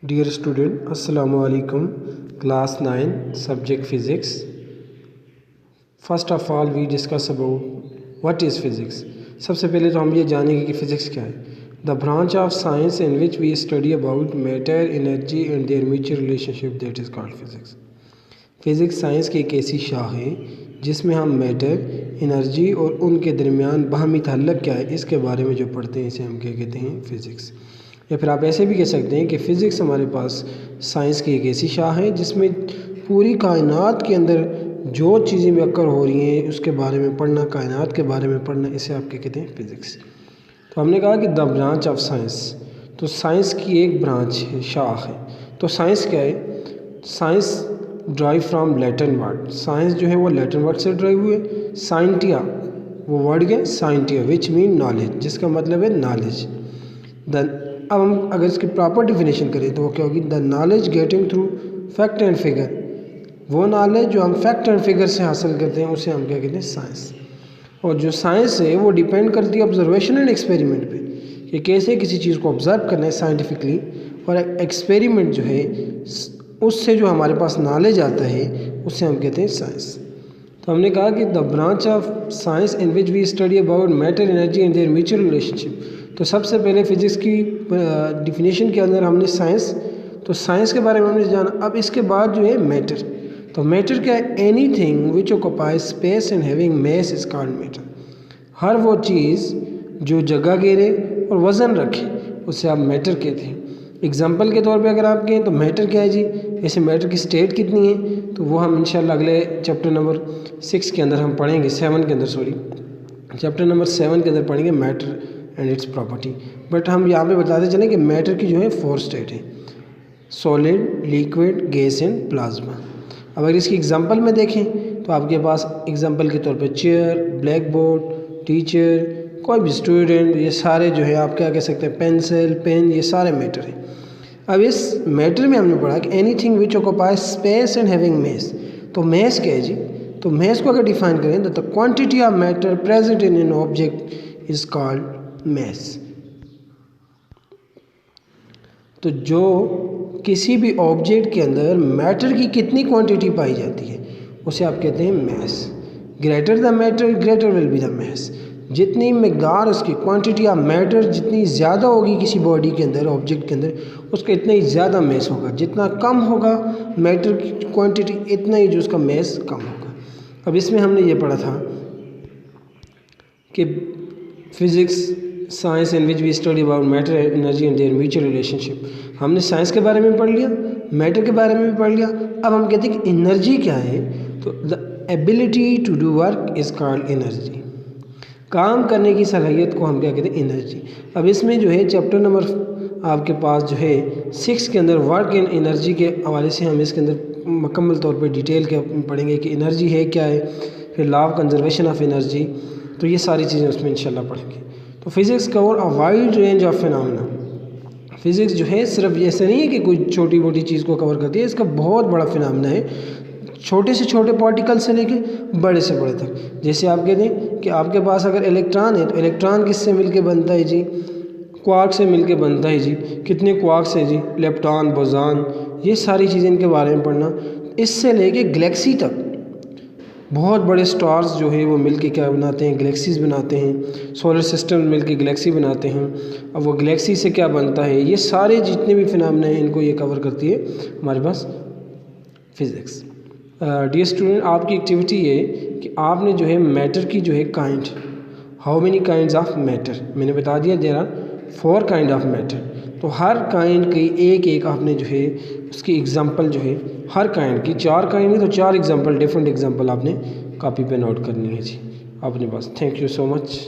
Dear student, Assalamu alaikum. Class 9, subject physics. First of all, we discuss about what is physics. सबसे पहले तो हम ये जानेंगे कि फिज़िक्स क्या है. The branch of science in which we study about matter, energy and their mutual relationship, that is called physics. Physics science की एक ऐसी शाख है जिसमें हम मैटर, एनर्जी और उनके दरमियान बाहमी ताल्लुक़ क्या है इसके बारे में जो पढ़ते हैं इसे हम क्या कहते हैं, फ़िज़िक्स. या फिर आप ऐसे भी कह सकते हैं कि फ़िज़िक्स हमारे पास साइंस की एक ऐसी शाख है जिसमें पूरी कायनात के अंदर जो चीज़ें मुयक्कर हो रही हैं उसके बारे में पढ़ना, कायनात के बारे में पढ़ना, इसे आप क्या कहते हैं, फ़िज़िक्स. तो हमने कहा कि द ब्रांच ऑफ साइंस, तो साइंस की एक ब्रांच है, शाख है. तो साइंस क्या है? Science drive from Latin word. Science जो है वो लैटिन वर्ड से ड्राइव हुए. साइंटिया, वो वर्ड क्या है? साइंटिया, विच मीन नॉलेज, जिसका मतलब है नॉलेज. अब हम अगर इसकी प्रॉपर डिफिनेशन करें तो वो क्या होगी? The knowledge getting through fact and figure. वो नॉलेज जो हम फैक्ट एंड फिगर से हासिल करते हैं उसे हम क्या कहते हैं? साइंस. और जो साइंस है वो डिपेंड करती है ऑब्जर्वेशन एंड एक्सपेरिमेंट पे कि कैसे किसी चीज़ को ऑब्ज़र्व करना है साइंटिफिकली, और एक्सपेरिमेंट जो है उससे जो हमारे पास नॉलेज आता है उसे हम कहते हैं साइंस. तो हमने कहा कि the branch of science in which we study about matter, energy and their mutual relationship. तो सबसे पहले फिज़िक्स की डिफिनेशन के अंदर हमने साइंस, तो साइंस के बारे में हमने जाना. अब इसके बाद जो है मैटर. तो मैटर क्या है? Anything which occupies space and having mass is called matter. हर वो चीज़ जो जगह घेरे और वज़न रखे उसे आप मैटर कहते हैं. एग्जाम्पल के तौर पे अगर आप कहें तो मैटर क्या है जी, ऐसे मैटर की स्टेट कितनी है, तो वो हम इंशाल्लाह अगले चैप्टर नंबर 6 के अंदर हम पढ़ेंगे, 7 के अंदर, सॉरी, चैप्टर नंबर 7 के अंदर पढ़ेंगे matter and it's property. But हम यहाँ पे बताते चलें कि मैटर की जो है 4 स्टेट है: solid, liquid, gas and plasma. अब अगर इसकी एग्जांपल में देखें तो आपके पास एग्जांपल के तौर पे चेयर, ब्लैक बोर्ड, टीचर, कोई भी स्टूडेंट, ये सारे जो है आप क्या कह सकते हैं, पेंसिल, पेन, ये सारे मैटर हैं. अब इस मैटर में हमने पढ़ा कि anything which occupies space and having मास. तो मास क्या है जी? तो मास को अगर डिफाइन करें तो the quantity of matter present in an object is called मास. तो जो किसी भी ऑब्जेक्ट के अंदर मैटर की कितनी क्वांटिटी पाई जाती है उसे आप कहते हैं mass. Greater the matter greater will be the mass. जितनी मकदार उसकी क्वांटिटी ऑफ मैटर जितनी ज़्यादा होगी किसी बॉडी के अंदर, ऑब्जेक्ट के अंदर, उसका इतना ही ज़्यादा मास होगा. जितना कम होगा मैटर की क्वांटिटी इतना ही जो उसका मास कम होगा. अब इसमें हमने ये पढ़ा था कि physics science in which we study about matter, energy and their mutual relationship. हमने साइंस के बारे में पढ़ लिया, मैटर के बारे में भी पढ़ लिया. अब हम कहते हैं कि एनर्जी क्या है? तो the ability to do work is called energy. काम करने की सलाहियत को हम क्या कहते हैं? एनर्जी. अब इसमें जो है चैप्टर नंबर आपके पास जो है 6 के अंदर वर्क एंड एनर्जी के हवाले से हम इसके अंदर मुकम्मल तौर पर डिटेल के पढ़ेंगे कि एनर्जी है क्या है, फिर law of conservation of energy. तो ये सारी चीज़ें उसमें इंशाल्लाह पढ़ेंगे. तो physics cover a wide range of phenomena. Physics जो है सिर्फ ऐसे नहीं है कि कोई छोटी मोटी चीज़ को कवर करती है, इसका बहुत बड़ा फिनोमेना है, छोटे से छोटे पार्टिकल से लेके बड़े से बड़े तक. जैसे आप कहते हैं कि आपके पास अगर इलेक्ट्रॉन है तो इलेक्ट्रॉन किससे मिलके बनता है जी? क्वार्क से मिलके बनता है जी. कितने क्वार्क्स हैं जी? लेप्टॉन, बोज़ॉन, ये सारी चीज़ें इनके बारे में पढ़ना. इससे लेके गैलेक्सी तक बहुत बड़े स्टार्स जो है वो मिलके क्या बनाते हैं? गैलेक्सीज बनाते हैं. सोलर सिस्टम मिलके गैलेक्सी बनाते हैं. अब वो गैलेक्सी से क्या बनता है, ये सारे जितने भी फिनोमेना हैं इनको ये कवर करती है हमारे पास फिज़िक्स. डियर स्टूडेंट, आपकी एक्टिविटी है कि आपने जो है मैटर की जो है kind, how many kinds of matter, मैंने बता दिया there are 4 kind of matter. तो हर काइंड की एक एक आपने जो है उसकी एग्जांपल जो है हर काइंड की 4 काइंड है तो 4 एग्जांपल, डिफरेंट एग्जांपल आपने कॉपी पे नोट करनी है जी अपने पास. Thank you so much.